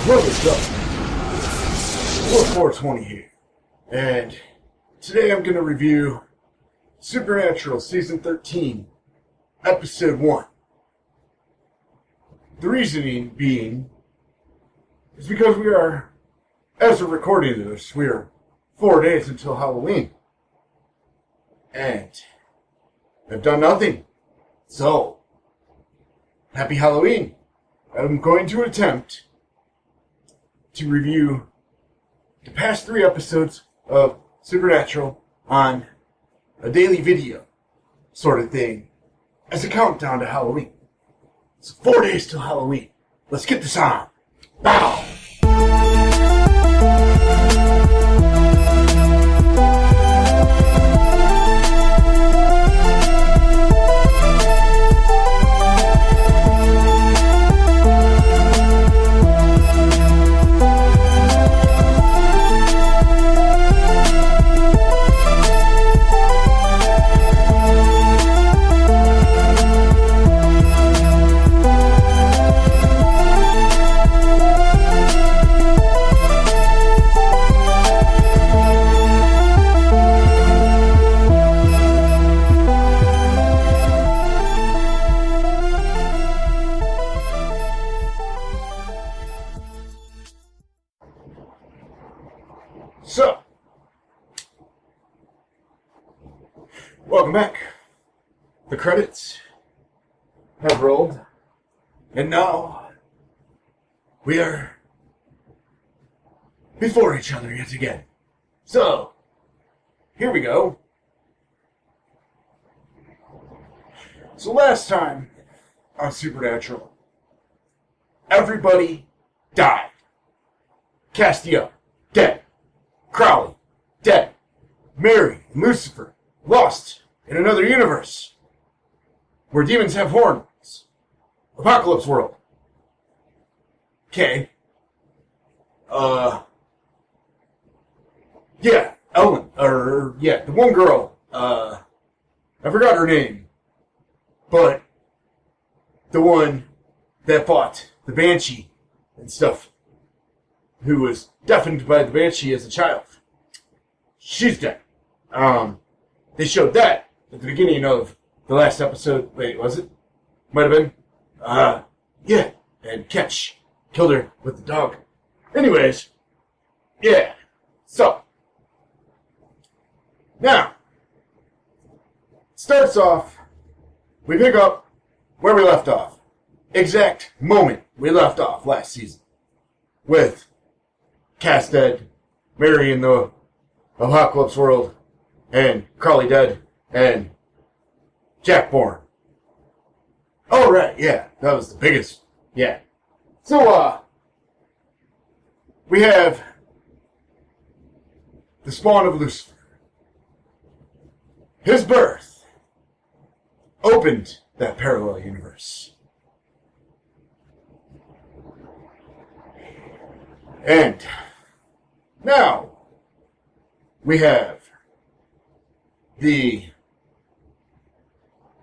What's up? We're 420 here, and today I'm going to review Supernatural Season 13, Episode 1. The reasoning being is because we are, as we're recording this, we are 4 days until Halloween, and I've done nothing. So, happy Halloween! I'm going to attempt to review the past 3 episodes of Supernatural on a daily video sort of thing as a countdown to Halloween. It's 4 days till Halloween. Let's get this on. Bow! So, welcome back. The credits have rolled, and now we are before each other yet again. So, here we go. So last time on Supernatural, everybody died. Castiel, dead. Crowley, dead. Mary and Lucifer, lost in another universe where demons have horns. Apocalypse world. Okay. Yeah, Ellen, the one girl, I forgot her name, but the one that fought the Banshee and stuff, who was deafened by the Banshee as a child. She's dead. They showed that at the beginning of the last episode. Wait, was it? Might have been. Yeah. And Ketch killed her with the dog. Anyways, yeah. So, now, it starts off, we pick up where we left off. Exact moment we left off last season. With Cass dead, Mary in the Apocalypse world, and Crowley dead, and Jack born. Oh, right, yeah, that was the biggest, yeah. So, we have the spawn of Lucifer. His birth opened that parallel universe. And now we have the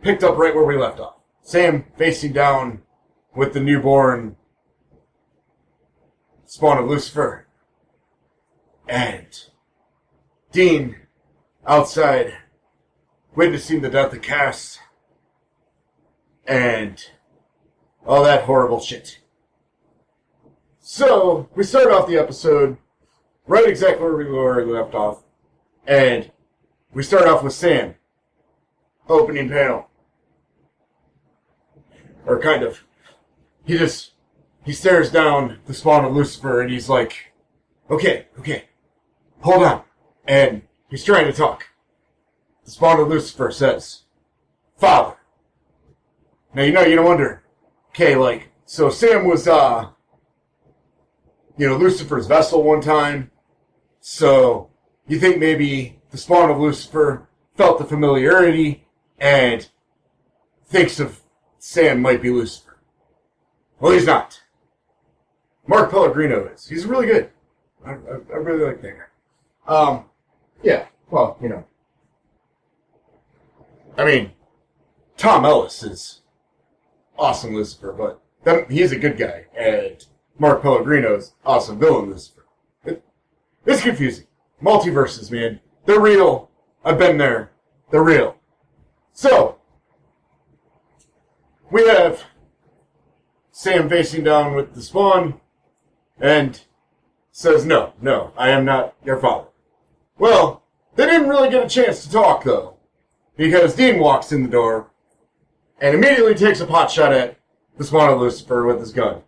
picked up right where we left off. Sam facing down with the newborn spawn of Lucifer. And Dean outside witnessing the death of Cass. And all that horrible shit. So, we start off the episode right exactly where we left off. And we start off with Sam. Opening panel. Or kind of. He stares down the spawn of Lucifer and he's like, okay, hold on. And he's trying to talk. The spawn of Lucifer says, Father. Now, you don't wonder. Okay, so Sam was, Lucifer's vessel one time. So, you think maybe the spawn of Lucifer felt the familiarity and thinks of Sam might be Lucifer. Well, he's not. Mark Pellegrino is. He's really good. I really like that guy. Yeah, well, I mean, Tom Ellis is awesome Lucifer, but he's a good guy. And Mark Pellegrino's awesome villain Lucifer. It's confusing. Multiverses, man. They're real. I've been there. They're real. So, we have Sam facing down with the Spawn and says, no, I am not your father. Well, they didn't really get a chance to talk, though, because Dean walks in the door and immediately takes a pot shot at the Spawn of Lucifer with his gun.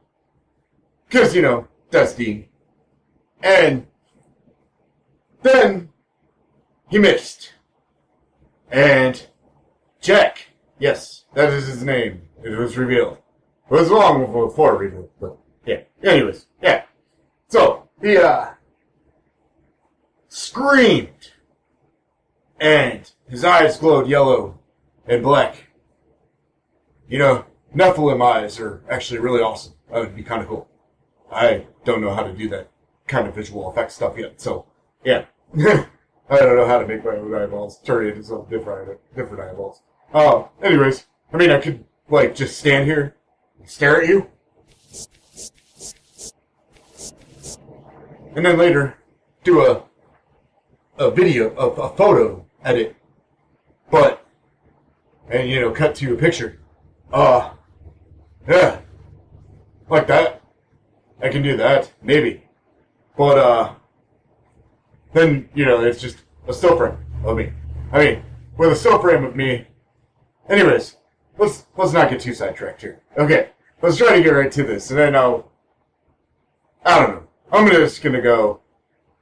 Because, that's Dean. And then he missed. And Jack, yes, that is his name. It was revealed. It was long before revealed, but yeah. Anyways, yeah. So, he, screamed. And his eyes glowed yellow and black. Nephilim eyes are actually really awesome. That would be kind of cool. I don't know how to do that kind of visual effect stuff yet, so, yeah. I don't know how to make my own eyeballs turn into some different eyeballs. Anyways, I could, just stand here and stare at you. And then later, do a video, a photo edit. And cut to a picture. Yeah. Like that. I can do that. Maybe. But, then, it's just a still frame of me. With a still frame of me. Anyways, let's not get too sidetracked here. Okay, let's try to get right to this. And then I don't know. I'm just gonna go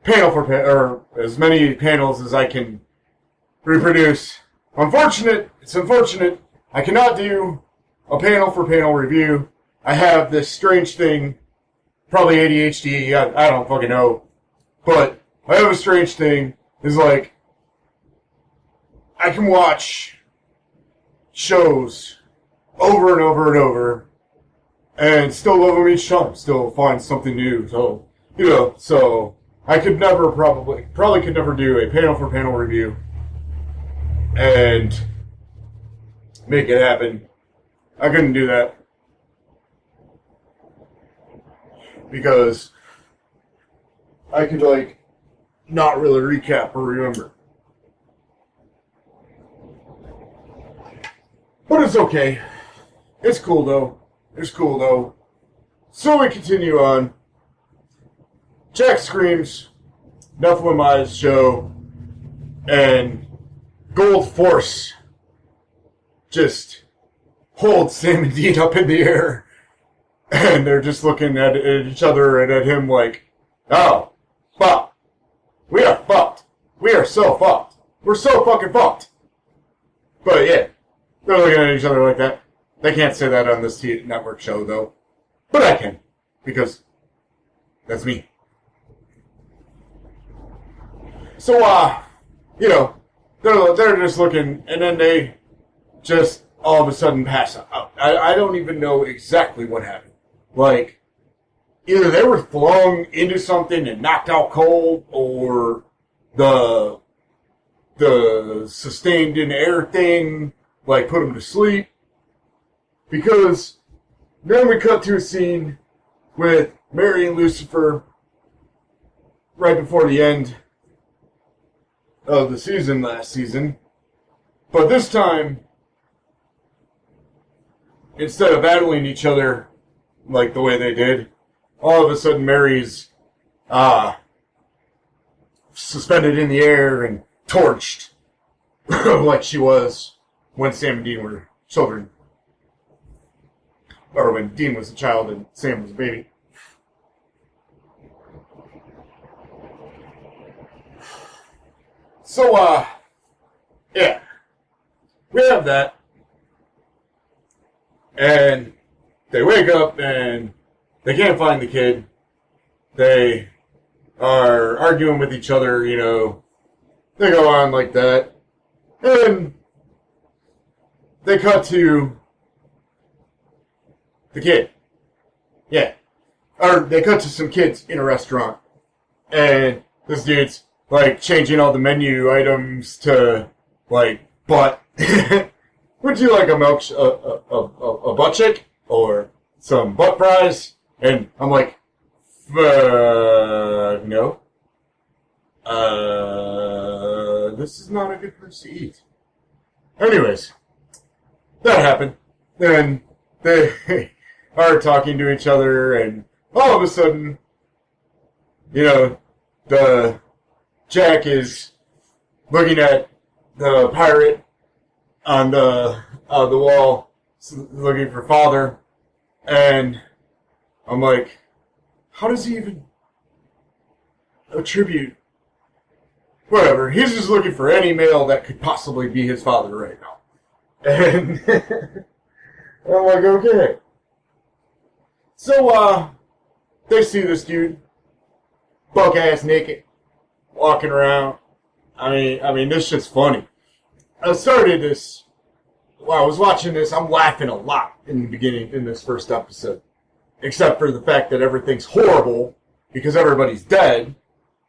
panel for panel, or as many panels as I can reproduce. It's unfortunate. I cannot do a panel for panel review. I have this strange thing, probably ADHD, I don't fucking know. But I have a strange thing, is I can watch shows over and over and over, and still love them each time, still find something new, so, so I could never probably could never do a panel for panel review, and make it happen. I couldn't do that, because I could, not really recap or remember. But it's okay. It's cool, though. So we continue on. Jack screams, Nephilim eyes show, and Gold Force just holds Sam and Dean up in the air. And they're just looking at each other and at him oh, fuck. We are fucked. We are so fucked. We're so fucking fucked. But yeah, they're looking at each other like that. They can't say that on this network show, though. But I can. Because that's me. So, they're just looking, and then they just all of a sudden pass out. I don't even know exactly what happened. Either they were flung into something and knocked out cold, or the sustained in air thing, put them to sleep. Because then we cut to a scene with Mary and Lucifer right before the end of the season last season. But this time, instead of battling each other the way they did, all of a sudden Mary's suspended in the air and torched like she was when Sam and Dean were children. Or when Dean was a child and Sam was a baby. So, yeah. We have that. And they wake up and they can't find the kid. They are arguing with each other, They go on like that. And they cut to the kid. Yeah. Or they cut to some kids in a restaurant. And this dude's, changing all the menu items to, butt. Would you like a butt shake? Or some butt fries? And I'm like, no. This is not a good place to eat. Anyways, that happened. Then they are talking to each other, and all of a sudden, the Jack is looking at the pirate on the wall, looking for father, and I'm like, how does he even attribute? Whatever, he's just looking for any male that could possibly be his father right now. And I'm like, okay. So, they see this dude, buck-ass naked, walking around. I mean, this shit's funny. I was watching this, I'm laughing a lot in the beginning, in this first episode. Except for the fact that everything's horrible, because everybody's dead.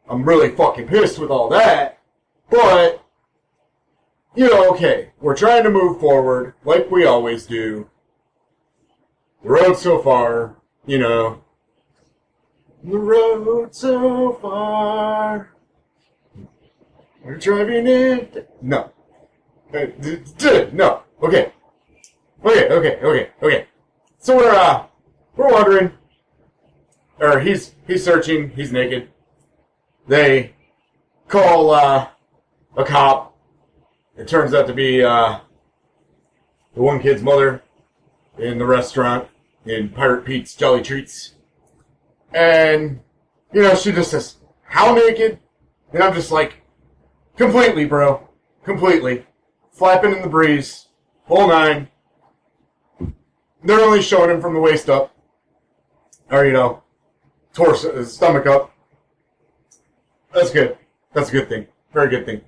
I'm really fucking pissed with all that. But, okay, we're trying to move forward, like we always do. The road so far, the road so far. We're driving it. No. No. Okay. So we're wandering. Or he's searching. He's naked. They call a cop. It turns out to be the one kid's mother in the restaurant in Pirate Pete's Jolly Treats. And, she just says, how naked? And I'm just like, completely, bro. Completely. Flapping in the breeze. Whole nine. They're only showing him from the waist up. Or, torso, stomach up. That's good. That's a good thing. Very good thing.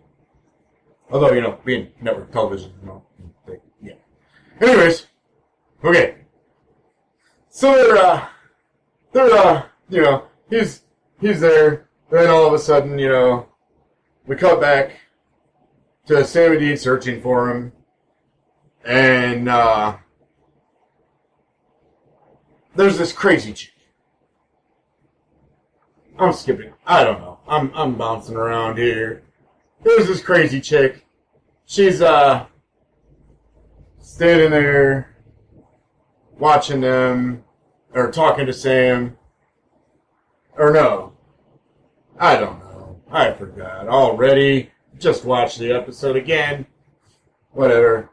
Although, being network television, yeah. Anyways, okay. So he's there. Then all of a sudden, we cut back to Sam and Dean searching for him. And, there's this crazy chick. I'm skipping. I don't know. I'm bouncing around here. There's this crazy chick. She's, standing there, watching them, or talking to Sam. Or no. I don't know. I forgot already. Just watched the episode again. Whatever.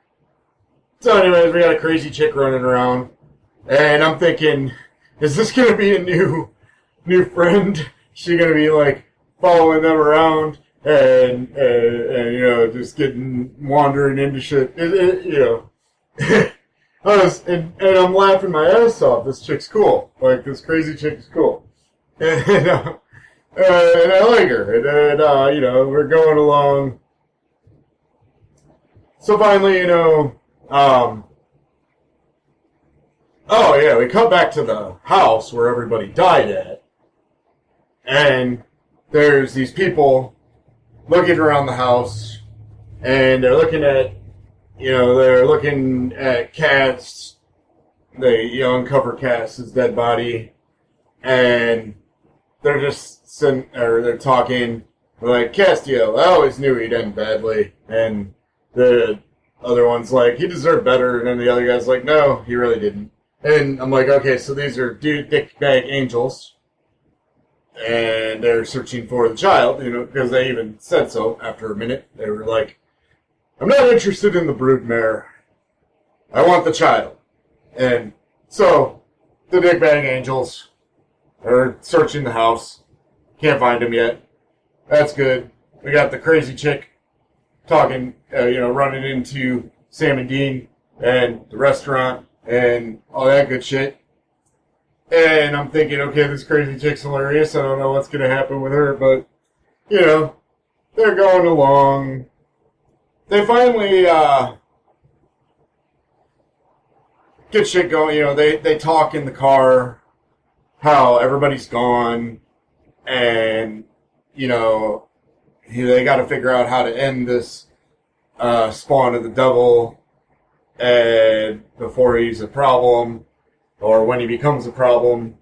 So anyways, we got a crazy chick running around. And I'm thinking, is this going to be a new friend? She going to be like following them around and just wandering into shit. And I'm laughing my ass off. This chick's cool. Like, this crazy chick is cool. And I like her. And we're going along. So finally, we come back to the house where everybody died at. And there's these people looking around the house. And they're looking at Cass. They uncover Cass's dead body. And they're just sitting, or they're talking. They're like, Castiel, I always knew he'd end badly. And the other one's like, he deserved better. And then the other guy's like, no, he really didn't. And I'm like, okay, so these are dick bag angels. And they're searching for the child, because they even said so after a minute. They were like, I'm not interested in the broodmare. I want the child. And so the dick bag angels are searching the house. Can't find him yet. That's good. We got the crazy chick talking, running into Sam and Dean and the restaurant and all that good shit. And I'm thinking, okay, this crazy chick's hilarious. I don't know what's going to happen with her, but, they're going along. They finally get shit going. They talk in the car how everybody's gone and, they got to figure out how to end this spawn of the devil and before he's a problem or when he becomes a problem.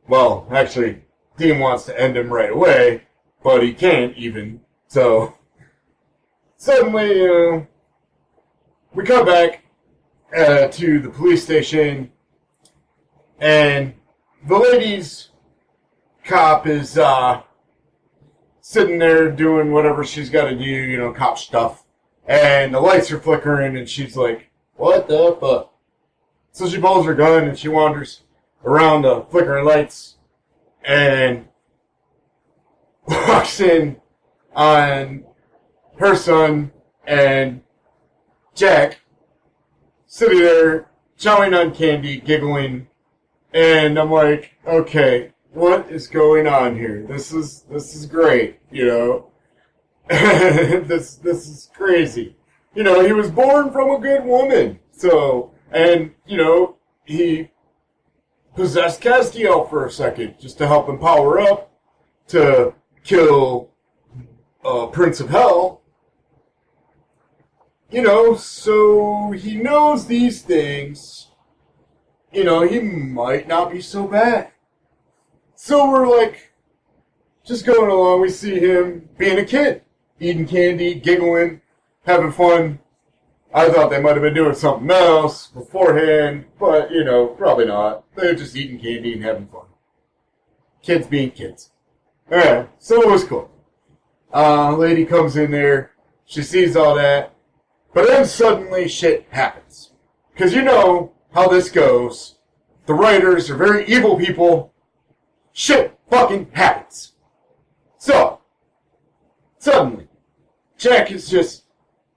Well, actually, Dean wants to end him right away, but he can't even. So, suddenly, we come back to the police station, and the lady's cop is sitting there doing whatever she's got to do, cop stuff. And the lights are flickering, and she's like, what the fuck? So she pulls her gun, and she wanders around the flickering lights, and walks in on her son and Jack sitting there chowing on candy, giggling, and I'm like, okay, what is going on here? This is great, this is crazy. He was born from a good woman. So, and, he possessed Castiel for a second just to help him power up to kill Prince of Hell. So he knows these things. He might not be so bad. So we're like, just going along, we see him being a kid, eating candy, giggling, having fun. I thought they might have been doing something else beforehand, but, probably not. They're just eating candy and having fun. Kids being kids. Alright, so it was cool. Lady comes in there, she sees all that, but then suddenly shit happens. Because you know how this goes. The writers are very evil people. Shit fucking happens. So, suddenly, Jack is just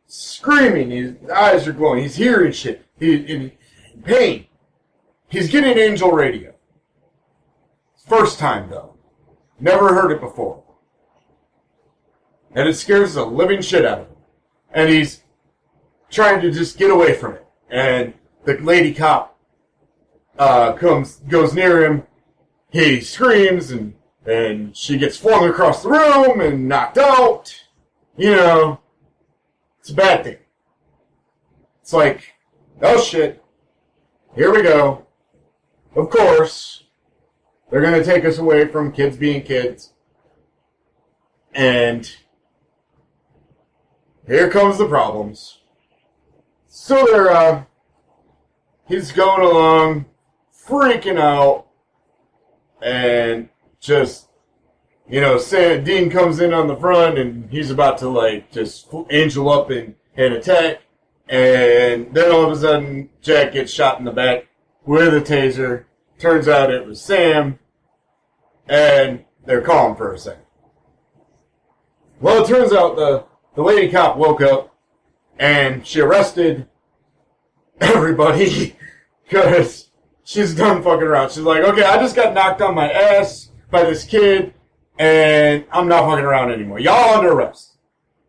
screaming. His eyes are glowing. He's hearing shit. He's in pain. He's getting angel radio. First time, though. Never heard it before. And it scares the living shit out of him. And he's trying to just get away from it. And the lady cop goes near him. He screams, and she gets flung across the room and knocked out. It's a bad thing. It's like, oh shit, here we go. Of course, they're going to take us away from kids being kids. And here comes the problems. So he's going along, freaking out, and just, Dean comes in on the front, and he's about to, just angel up and attack, and then all of a sudden, Jack gets shot in the back with a taser. Turns out it was Sam, and they're calm for a second. Well, it turns out the lady cop woke up, and she arrested everybody, because she's done fucking around. She's like, okay, I just got knocked on my ass by this kid, and I'm not fucking around anymore. Y'all under arrest.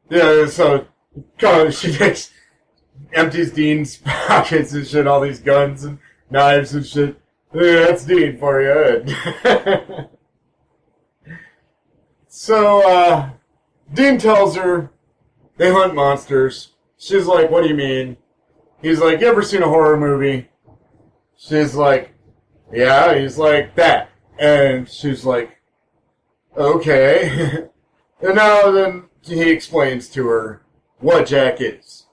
Yeah, so she empties Dean's pockets and shit, all these guns and knives and shit. Yeah, that's Dean for you. So, Dean tells her they hunt monsters. She's like, what do you mean? He's like, you ever seen a horror movie? She's like, yeah. He's like, that. And she's like, okay. And now then he explains to her what Jack is.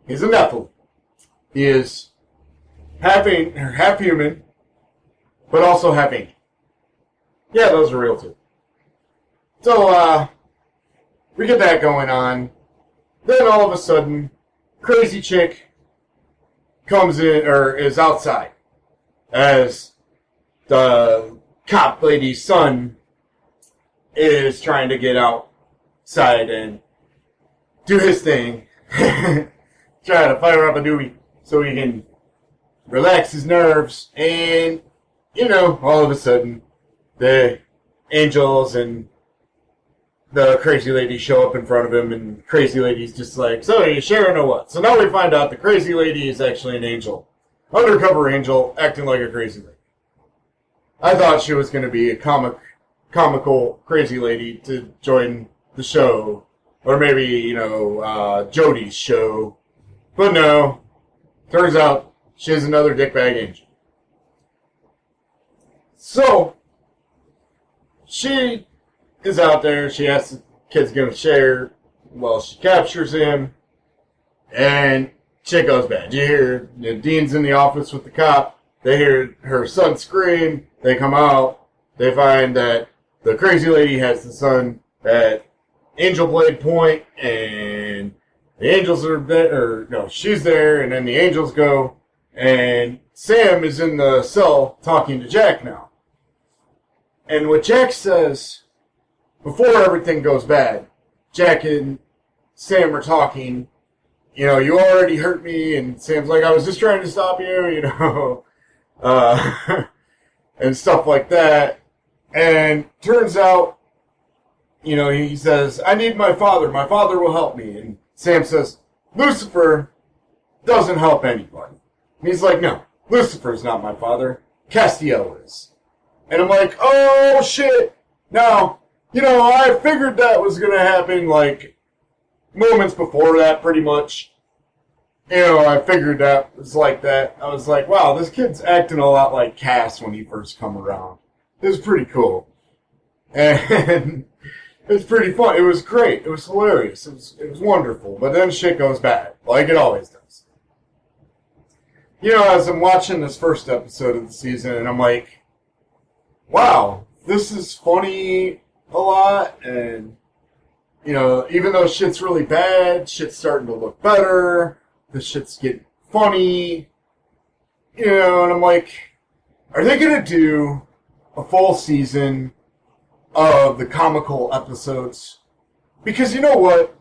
He's a Nephilim. He is half human, but also half angel. Yeah, those are real too. So, we get that going on. Then all of a sudden, crazy chick comes in, or is outside, as the cop lady's son is trying to get outside and do his thing. Try to fire up a doobie so he can relax his nerves. And, all of a sudden, the angels and the crazy lady show up in front of him, and crazy lady's just like, so are you sharing or what? So now we find out the crazy lady is actually an angel. Undercover angel, acting like a crazy lady. I thought she was going to be a comical crazy lady to join the show. Or maybe, Jody's show. But no. Turns out, she's another dickbag angel. So, she is out there. She asks the kid's going to share. Well, she captures him, and shit goes bad. You hear Dean's in the office with the cop. They hear her son scream. They come out. They find that the crazy lady has the son at Angel Blade Point, and the angels are there, or no, she's there, and then the angels go, and Sam is in the cell talking to Jack now. And what Jack says, before everything goes bad, Jack and Sam are talking, you know, you already hurt me, and Sam's like, I was just trying to stop you, you know, and stuff like that. And turns out, you know, he says, I need my father will help me. And Sam says, Lucifer doesn't help anybody. And he's like, no, Lucifer's not my father, Castiel is. And I'm like, oh shit. Now, you know, I figured that was going to happen, like, moments before that, pretty much. You know, I figured that was like that. I was like, wow, this kid's acting a lot like Cass when he first come around. It was pretty cool. And it was pretty fun. It was great. It was hilarious. It was wonderful. But then shit goes bad, like it always does. You know, as I'm watching this first episode of the season, and I'm like, wow, this is funny a lot, and, you know, even though shit's really bad, shit's starting to look better, the shit's getting funny, you know, and I'm like, are they gonna do a full season of the comical episodes? Because you know what?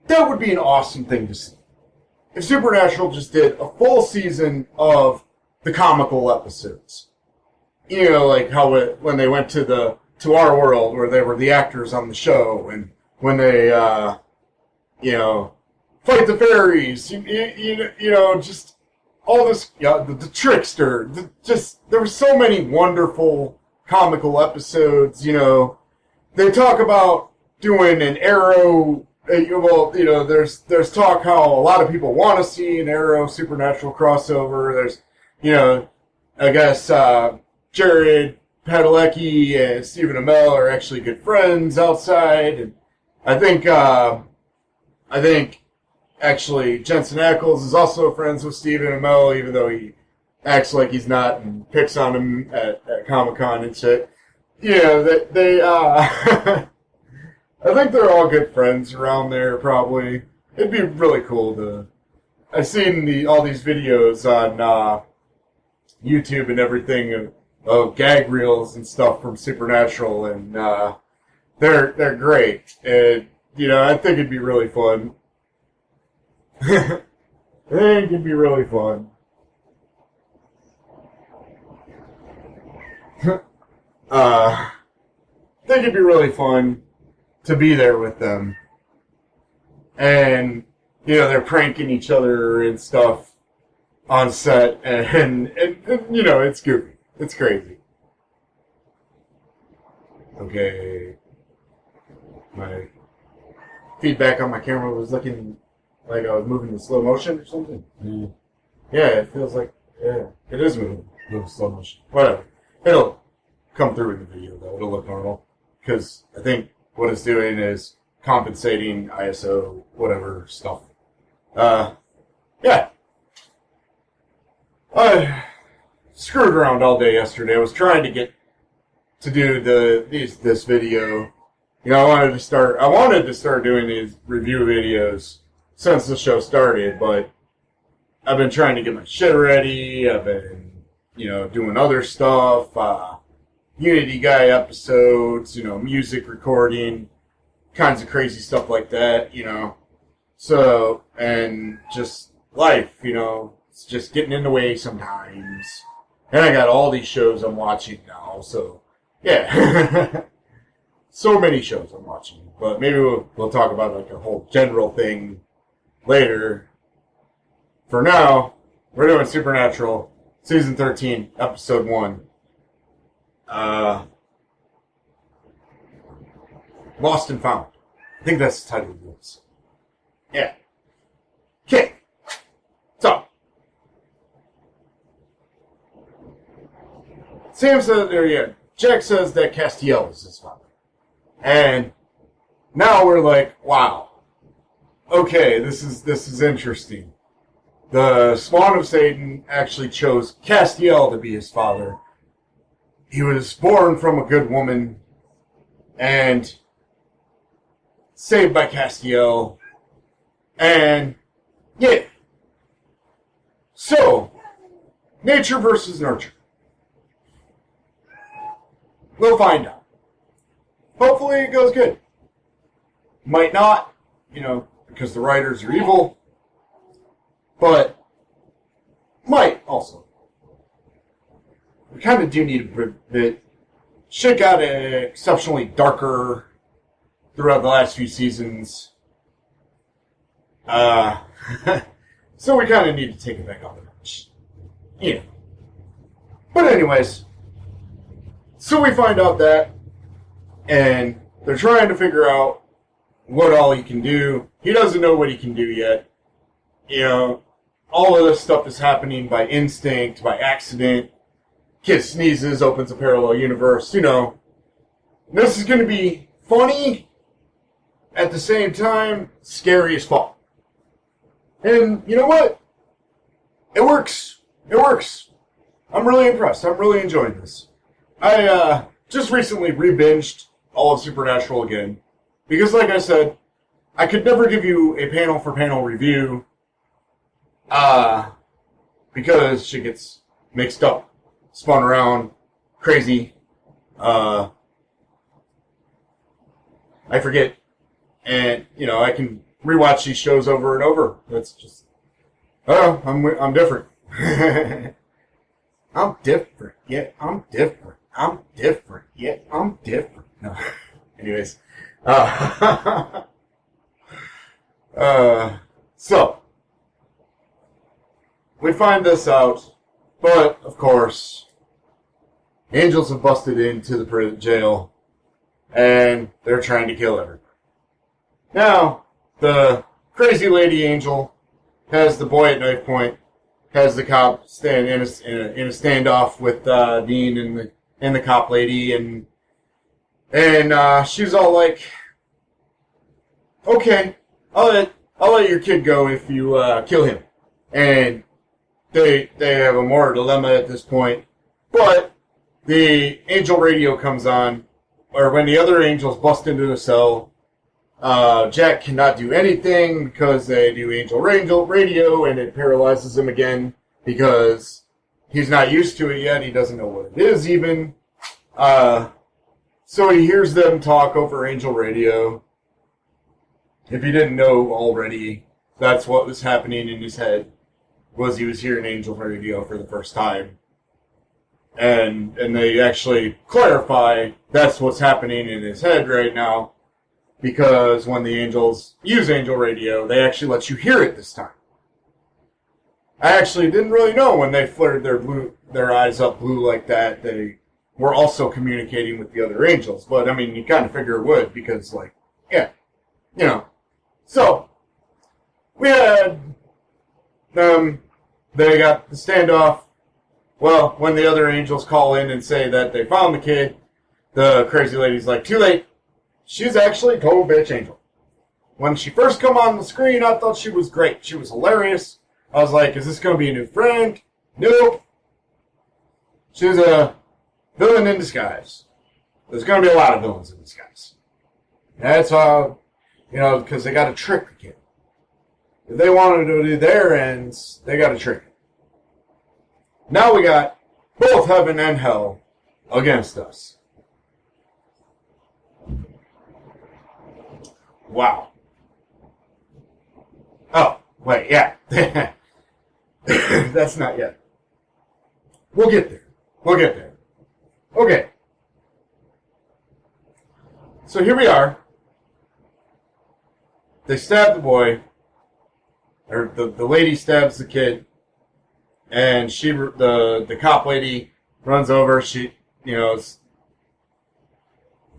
That would be an awesome thing to see. If Supernatural just did a full season of the comical episodes. You know, like how when they went to our world, where they were the actors on the show, and when they, you know, fight the fairies, you know, just all this, yeah, the trickster, there were so many wonderful comical episodes, you know. They talk about doing an Arrow, well, you know, there's talk how a lot of people want to see an Arrow Supernatural crossover. There's, you know, I guess, Jared Padalecki and Stephen Amell are actually good friends outside, and I think actually Jensen Ackles is also friends with Stephen Amell, even though he acts like he's not and picks on him at Comic-Con and shit. You know, they I think they're all good friends around there, probably. It'd be really cool to... I've seen all these videos on YouTube and everything of gag reels and stuff from Supernatural, and they're great. And, you know, I think it'd be really fun. I think it'd be really fun. I think it'd be really fun to be there with them. And, you know, they're pranking each other and stuff on set, and you know, it's goofy. It's crazy. Okay. My feedback on my camera was looking like I was moving in slow motion or something. Mm. Yeah, it feels like, yeah, it is moving in slow motion. Whatever. It'll come through in the video, though. It'll look normal. Because I think what it's doing is compensating ISO, whatever stuff. Yeah. I screwed around all day yesterday. I was trying to get to do this video. You know, I wanted to start doing these review videos since the show started, but I've been trying to get my shit ready. I've been, you know, doing other stuff, Unity Guy episodes, you know, music recording, kinds of crazy stuff like that, you know. So, and just life, you know, it's just getting in the way sometimes. And I got all these shows I'm watching now, so, yeah. So many shows I'm watching. But maybe we'll talk about like a whole general thing later. For now, we're doing Supernatural, Season 13, Episode 1. Lost and Found. I think that's the title of this. Yeah. Okay. So, Sam said, Jack says that Castiel is his father. And now we're like, wow. Okay, this is interesting. The spawn of Satan actually chose Castiel to be his father. He was born from a good woman and saved by Castiel. And yeah. So, nature versus nurture. We'll find out. Hopefully it goes good. Might not, because the writers are evil. But might also. We kind of do need a bit. Shit got exceptionally darker throughout the last few seasons. So we kind of need to take it back up a notch. But anyways, so we find out that, and they're trying to figure out what all he can do. He doesn't know what he can do yet. All of this stuff is happening by instinct, by accident. Kid sneezes, opens a parallel universe, This is going to be funny, at the same time, scary as fuck. And you know what? It works. It works. I'm really impressed. I'm really enjoying this. I just recently re-binged all of Supernatural again. Because like I said, I could never give you a panel-for-panel review. Because shit gets mixed up, spun around, crazy. I forget. And, I can rewatch these shows over and over. That's just, I'm different. I'm different. Yeah, I'm different. I'm different. Yeah, I'm different. No. Anyways. So. We find this out, but, of course, angels have busted into the prison jail, and they're trying to kill everybody. Now, the crazy lady angel has the boy at knife point, has the cop stand in a standoff with Dean and the cop lady, and she's all like, "Okay, I'll let your kid go if you kill him," and They have a moral dilemma at this point, but the angel radio comes on, or when the other angels bust into the cell, Jack cannot do anything because they do angel radio, and it paralyzes him again because he's not used to it yet. He doesn't know what it is even. So he hears them talk over angel radio. If you didn't know already, that's what was happening in his head. Was he was hearing angel radio for the first time. And they actually clarify that's what's happening in his head right now, because when the angels use angel radio, they actually let you hear it this time. I actually didn't really know when they flared their eyes up blue like that, they were also communicating with the other angels. But, I mean, you kind of figure it would, because, So, we had they got the standoff. Well, when the other angels call in and say that they found the kid, the crazy lady's like, too late. She's actually a total bitch angel. When she first come on the screen, I thought she was great. She was hilarious. I was like, is this going to be a new friend? Nope. She's a villain in disguise. There's going to be a lot of villains in disguise. That's how, because they got to trick the kid. If they wanted to do their ends, they got to trick it. Now we got both heaven and hell against us. Wow. Oh, wait, yeah. That's not yet. We'll get there. Okay. So here we are. They stab the boy. Or the lady stabs the kid. And the cop lady runs over. She, is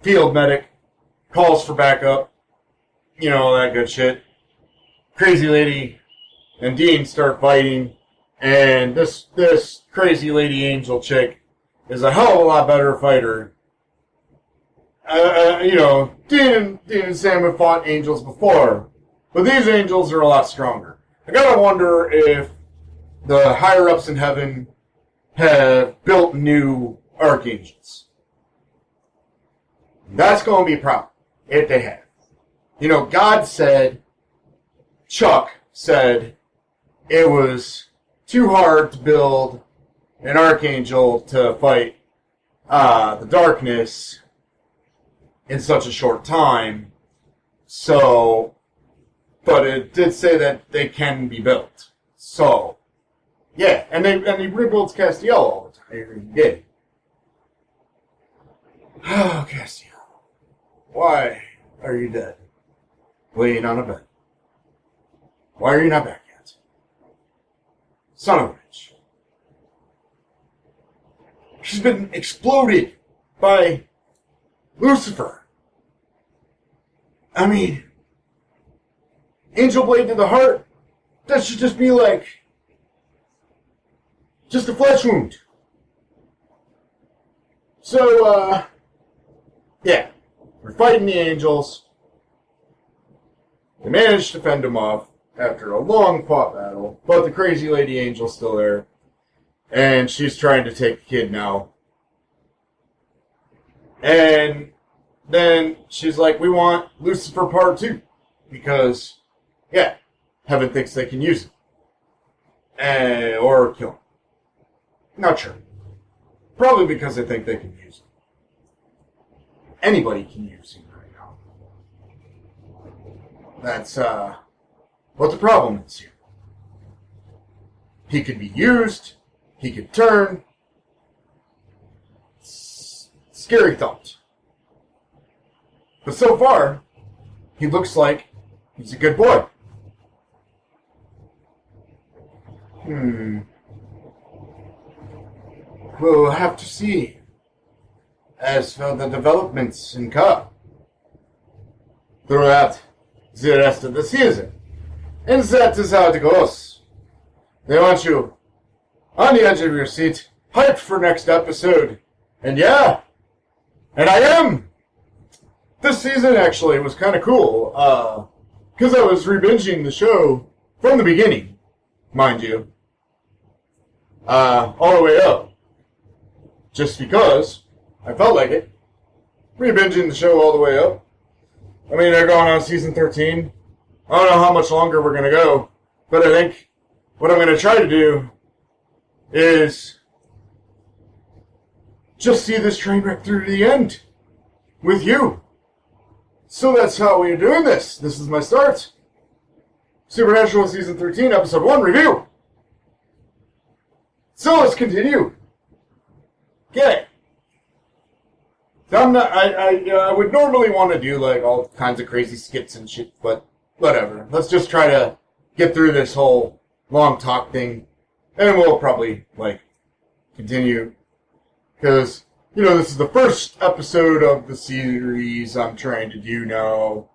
field medic. Calls for backup. All that good shit. Crazy lady and Dean start fighting. And this crazy lady angel chick is a hell of a lot better fighter. Dean and Sam have fought angels before, but these angels are a lot stronger. I gotta wonder if the higher-ups in heaven have built new archangels. That's going to be a problem, if they have. God said, Chuck said, it was too hard to build an archangel to fight the darkness in such a short time. So, but it did say that they can be built. So, yeah, and he rebuilds Castiel all the time. He did. Oh, Castiel. Why are you dead? Laying on a bed. Why are you not back yet? Son of a bitch. She's been exploded by Lucifer. I mean, Angel Blade to the heart, that should just be like, just a flesh wound. So, yeah, we're fighting the angels. They managed to fend them off after a long fought battle, but the crazy lady angel's still there. And she's trying to take the kid now. And then she's like, we want Lucifer Part 2. Because, yeah, heaven thinks they can use it. Or kill him. Not sure. Probably because they think they can use him. Anybody can use him right now. That's, what the problem is here. He could be used. He could turn. Scary thought. But so far, he looks like he's a good boy. We'll have to see. As for the developments in Cup throughout the rest of the season. And that is how it goes. They want you on the edge of your seat, hyped for next episode. And yeah, and I am. This season actually was kind of cool, because I was rebinging the show from the beginning, mind you, all the way up, just because I felt like it. Rebinging the show all the way up. I mean, they're going on season 13. I don't know how much longer we're going to go, but I think what I'm going to try to do is just see this train wreck through to the end with you. So that's how we're doing this. This is my start. Supernatural Season 13, Episode 1 review. So let's continue. Okay. I would normally want to do like all kinds of crazy skits and shit, but whatever. Let's just try to get through this whole long talk thing, and we'll probably like continue because this is the first episode of the series I'm trying to do now,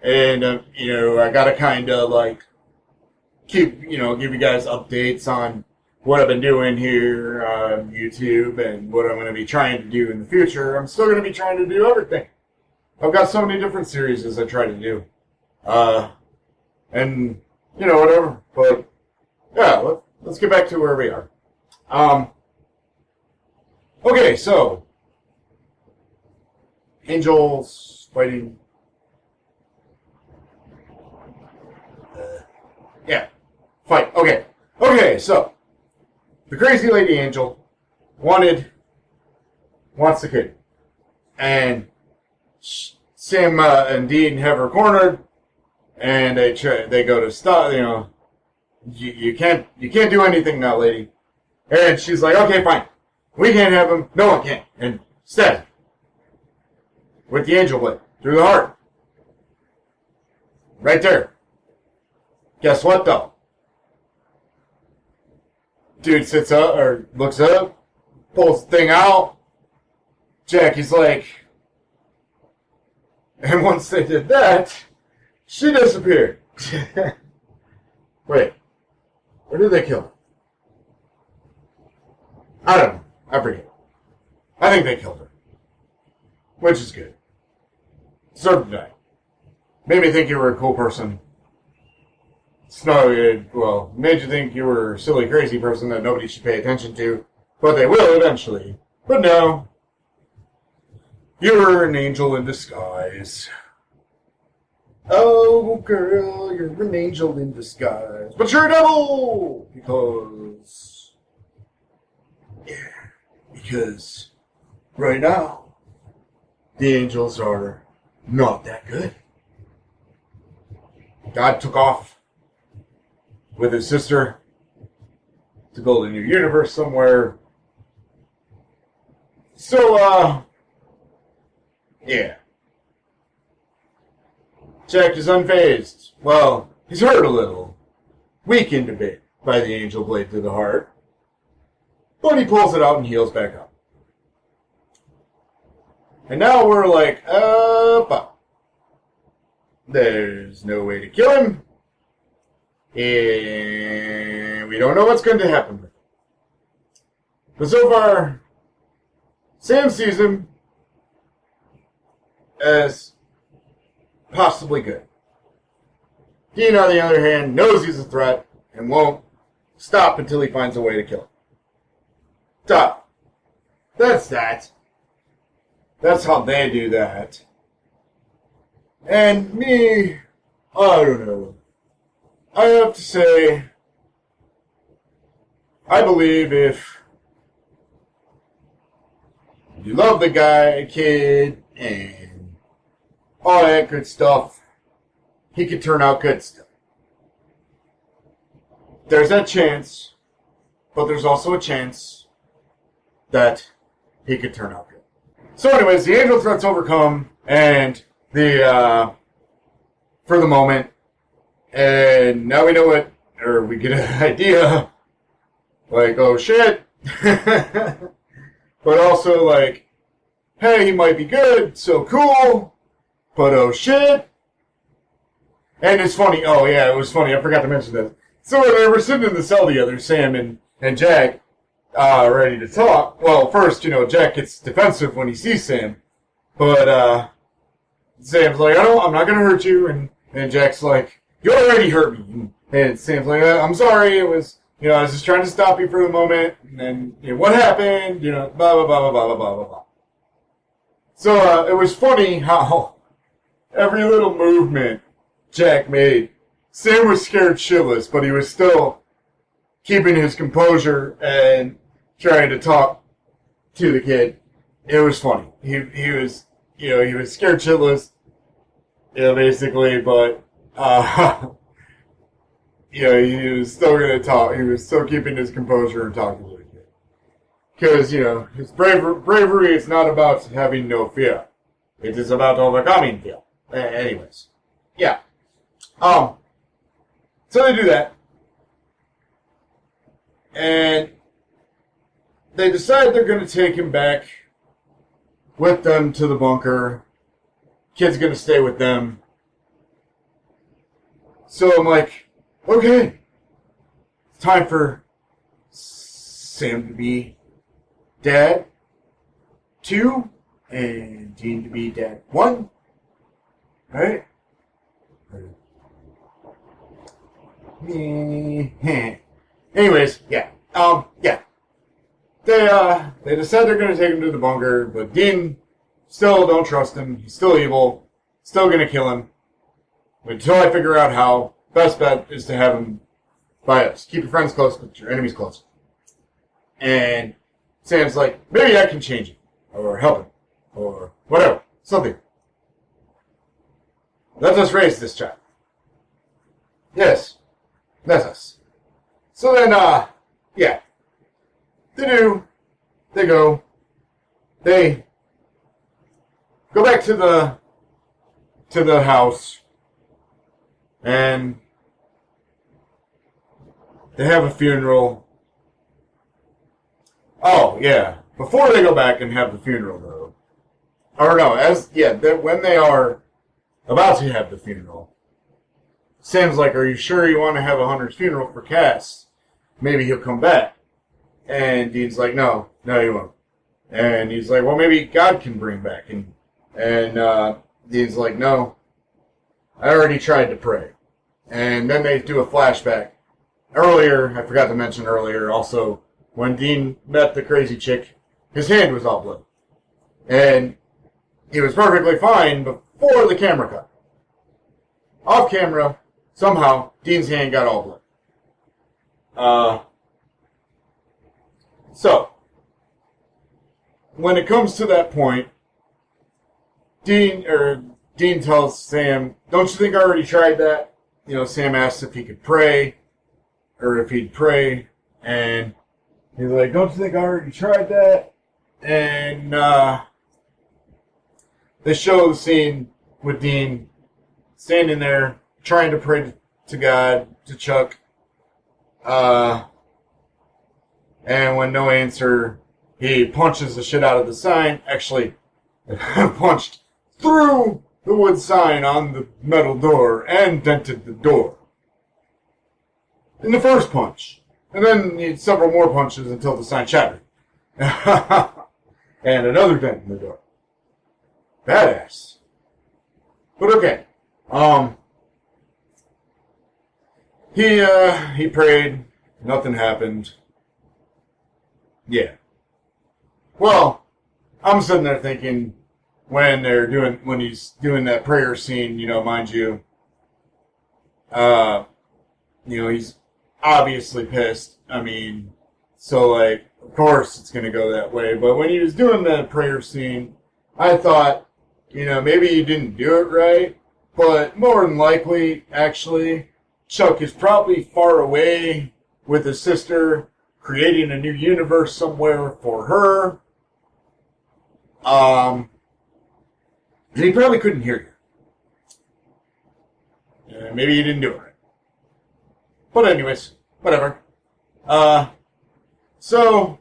and I gotta kind of like keep give you guys updates on what I've been doing here on YouTube and what I'm going to be trying to do in the future. I'm still going to be trying to do everything. I've got so many different series I try to do. And, whatever. But, yeah, let's get back to where we are. Okay, so, angels fighting. Yeah, fight. Okay, so. The crazy lady angel wants the kid. And Sam and Dean have her cornered, and they go to stop, you can't do anything now, lady. And she's like, okay, fine. We can't have him. No one can. And stabs him with the angel blade through the heart. Right there. Guess what, though? Dude sits up, or looks up, pulls the thing out. Jackie's like, and once they did that, she disappeared. Wait, where did they kill her? I don't know. I forget. I think they killed her. Which is good. Deserved to die. Made me think you were a cool person. Made you think you were a silly, crazy person that nobody should pay attention to. But they will eventually. But no. You were an angel in disguise. Oh, girl, you're an angel in disguise. But you're a devil! Because right now, the angels are not that good. God took off with his sister to build a new universe somewhere. So, yeah. Jack is unfazed. Well, he's hurt a little. Weakened a bit by the angel blade to the heart. But he pulls it out and heals back up. And now we're like, there's no way to kill him. And we don't know what's going to happen with him. But so far, Sam sees him as possibly good. Dean, on the other hand, knows he's a threat and won't stop until he finds a way to kill him. So, that's that. That's how they do that. And me, I don't know. I have to say, I believe if you love the guy, kid, and all that good stuff, he could turn out good stuff. There's that chance, but there's also a chance that he could turn out good. So anyways, the angel threat's overcome, and for the moment, and now we know we get an idea, like, oh shit, but also like, hey, he might be good, so cool, but oh shit. And it's funny, oh yeah, it was funny, I forgot to mention this. So when they were sitting in the cell together, Sam and Jack, ready to talk. Well, first, Jack gets defensive when he sees Sam, but Sam's like, I'm not gonna hurt you, and Jack's like, you already hurt me, and Sam's like, I'm sorry, it was, I was just trying to stop you for the moment, and then, what happened, blah, blah, blah, blah, blah, blah, blah, blah. So, it was funny how every little movement Jack made, Sam was scared shitless, but he was still keeping his composure and trying to talk to the kid. It was funny. He was, he was scared shitless, basically, but, he was still going to talk. He was still keeping his composure and talking to the kid. Because, his bravery is not about having no fear. It is about overcoming fear. Anyways. Yeah. So they do that. And they decide they're going to take him back with them to the bunker. Kid's going to stay with them. So I'm like, okay, it's time for Sam to be Dad 2 and Dean to be Dad 1, right? Anyways, yeah. Yeah. They decide they're gonna take him to the bunker, but Dean still don't trust him. He's still evil. Still gonna kill him. Until I figure out how, best bet is to have him by us. Keep your friends close, but your enemies close. And Sam's like, maybe I can change him. Or help him. Or whatever. Something. Let us raise this child. Yes. That's us. So then, yeah. They do. They go. They go back to the house. And they have a funeral. Oh, yeah. Before they go back and have the funeral, though. Or no, when they are about to have the funeral, Sam's like, are you sure you want to have a Hunter's funeral for Cass? Maybe he'll come back. And Dean's like, no, he won't. And he's like, well, maybe God can bring back. And Dean's like, no, I already tried to pray. And then they do a flashback. Earlier, I forgot to mention earlier, also, when Dean met the crazy chick, his hand was all bloody. And he was perfectly fine before the camera cut. Off camera, somehow, Dean's hand got all bloody. So, when it comes to that point, Dean tells Sam, don't you think I already tried that? You know, Sam asks if he could pray, or if he'd pray, and he's like, don't you think I already tried that? And they show the scene with Dean standing there trying to pray to God, to Chuck, and when no answer, he punches the shit out of the sign. Actually, punched through the wood sign on the metal door and dented the door. In the first punch. And then he had several more punches until the sign shattered. And another dent in the door. Badass. But okay. He prayed. Nothing happened. Yeah. Well, I'm sitting there thinking, when he's doing that prayer scene, you know, mind you, he's obviously pissed. I mean, so like, of course it's gonna go that way. But when he was doing that prayer scene, I thought, you know, maybe he didn't do it right. But more than likely, actually, Chuck is probably far away with his sister, creating a new universe somewhere for her. And he probably couldn't hear you. Maybe he didn't do it right. But anyways, whatever. So,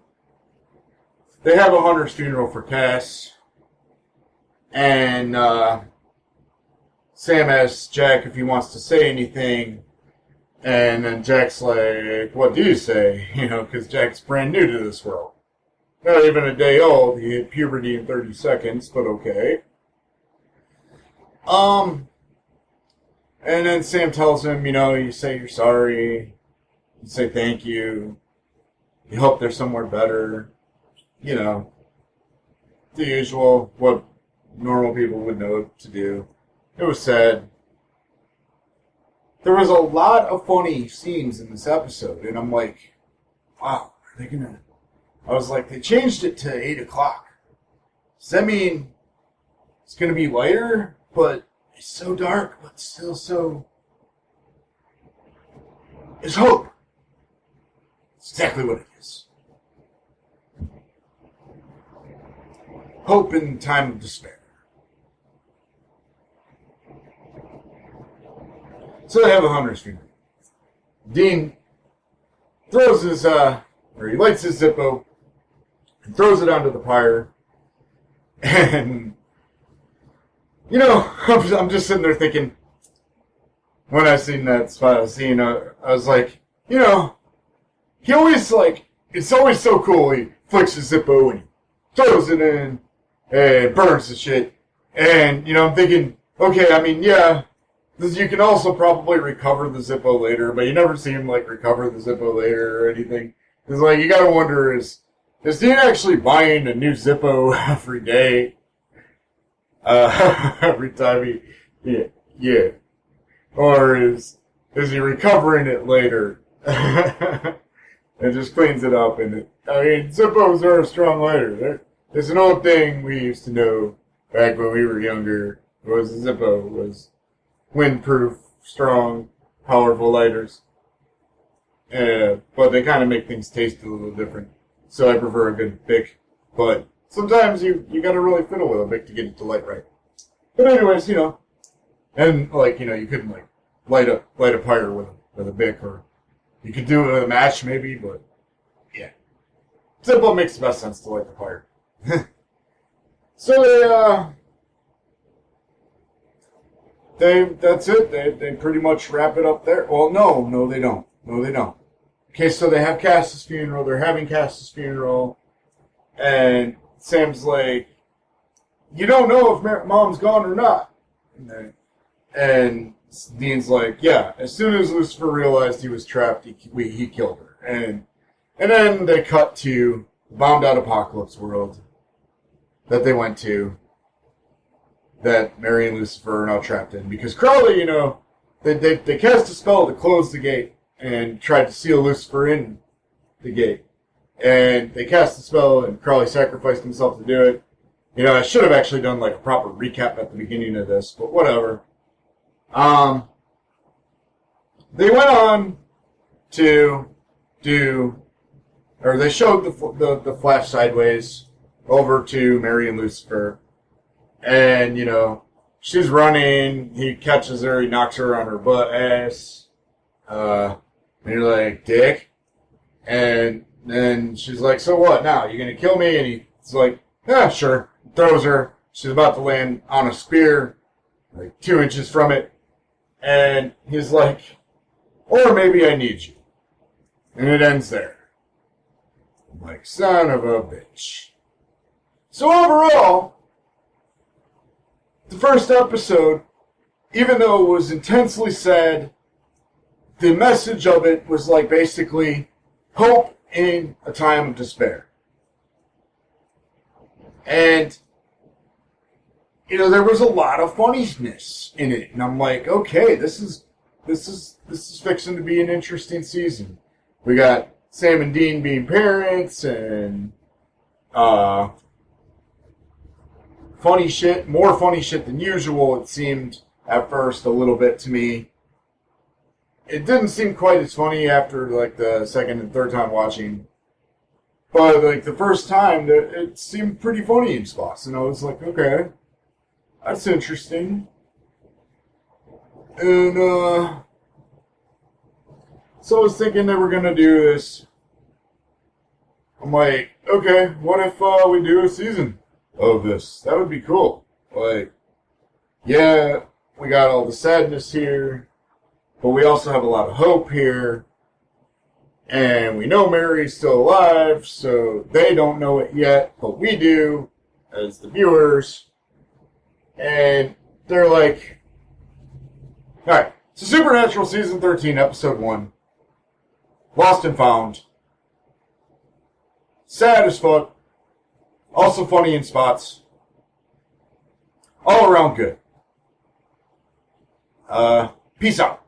they have a hunter's funeral for Cass. And, Sam asks Jack if he wants to say anything. And then Jack's like, what do you say? You know, because Jack's brand new to this world. Not even a day old. He hit puberty in 30 seconds, but okay. And then Sam tells him, you know, you say you're sorry. You say thank you. You hope there's somewhere better. You know, the usual, what normal people would know to do. It was sad. There was a lot of funny scenes in this episode, and I'm like, wow, are they gonna... I was like, they changed it to 8 o'clock. Does that mean it's gonna be lighter, but it's so dark, but still so... It's hope. It's exactly what it is. Hope in time of despair. So they have a hunter's funeral. Dean throws his, or he lights his Zippo and throws it onto the pyre. And, you know, I'm just sitting there thinking, when I seen that spot, I was like, you know, he always, like, it's always so cool. He flicks his Zippo and he throws it in and burns the shit. And, you know, I'm thinking, okay, I mean, yeah, you can also probably recover the Zippo later, but you never see him, like, recover the Zippo later or anything. It's like, you gotta wonder, is Dean actually buying a new Zippo every day? Every time yeah. Or is he recovering it later? And just cleans it up. And Zippos are a strong lighter. There's an old thing we used to know back when we were younger. Was a Zippo was windproof, strong, powerful lighters. But they kind of make things taste a little different. So I prefer a good Bic. But sometimes you gotta really fiddle with a Bic to get it to light right. But anyways, you know. And, like, you know, you couldn't, like, light a pyre with a Bic, or you could do it with a match, maybe, but, yeah. Zippo makes the best sense to light the pyre. So that's it. They pretty much wrap it up there. Well, no, they don't. No, they don't. okay, so they have Cass's funeral. They're having Cass's funeral. And Sam's like, you don't know if Mom's gone or not. And Dean's like, yeah, as soon as Lucifer realized he was trapped, he killed her. And then they cut to the bombed out apocalypse world that they went to, that Mary and Lucifer are now trapped in. Because Crowley, you know, they cast a spell to close the gate and tried to seal Lucifer in the gate. And they cast the spell, and Crowley sacrificed himself to do it. You know, I should have actually done like a proper recap at the beginning of this, but whatever. They went on to they showed the flash sideways over to Mary and Lucifer, and you know, she's running. He catches her. He knocks her on her butt ass. And you're like, dick. And then she's like, so what now? You gonna kill me? And he's like, yeah, sure. Throws her. She's about to land on a spear, like 2 inches from it. And he's like, or maybe I need you. And it ends there. I'm like, son of a bitch. So overall, the first episode, even though it was intensely sad, the message of it was like basically hope in a time of despair. And, you know, there was a lot of funniness in it. And I'm like, okay, this is fixing to be an interesting season. We got Sam and Dean being parents and funny shit, more funny shit than usual, it seemed at first a little bit to me. It didn't seem quite as funny after like the second and third time watching. But like the first time, it seemed pretty funny in spots. And I was like, okay, that's interesting. And so I was thinking they were going to do this. I'm like, okay, what if we do a season of this? That would be cool. Like, yeah, we got all the sadness here, but we also have a lot of hope here. And we know Mary's still alive, so they don't know it yet, but we do, as the viewers. And they're like, alright, so Supernatural Season 13, Episode 1. Lost and Found. Sad as fuck. Also funny in spots. All around good. Peace out.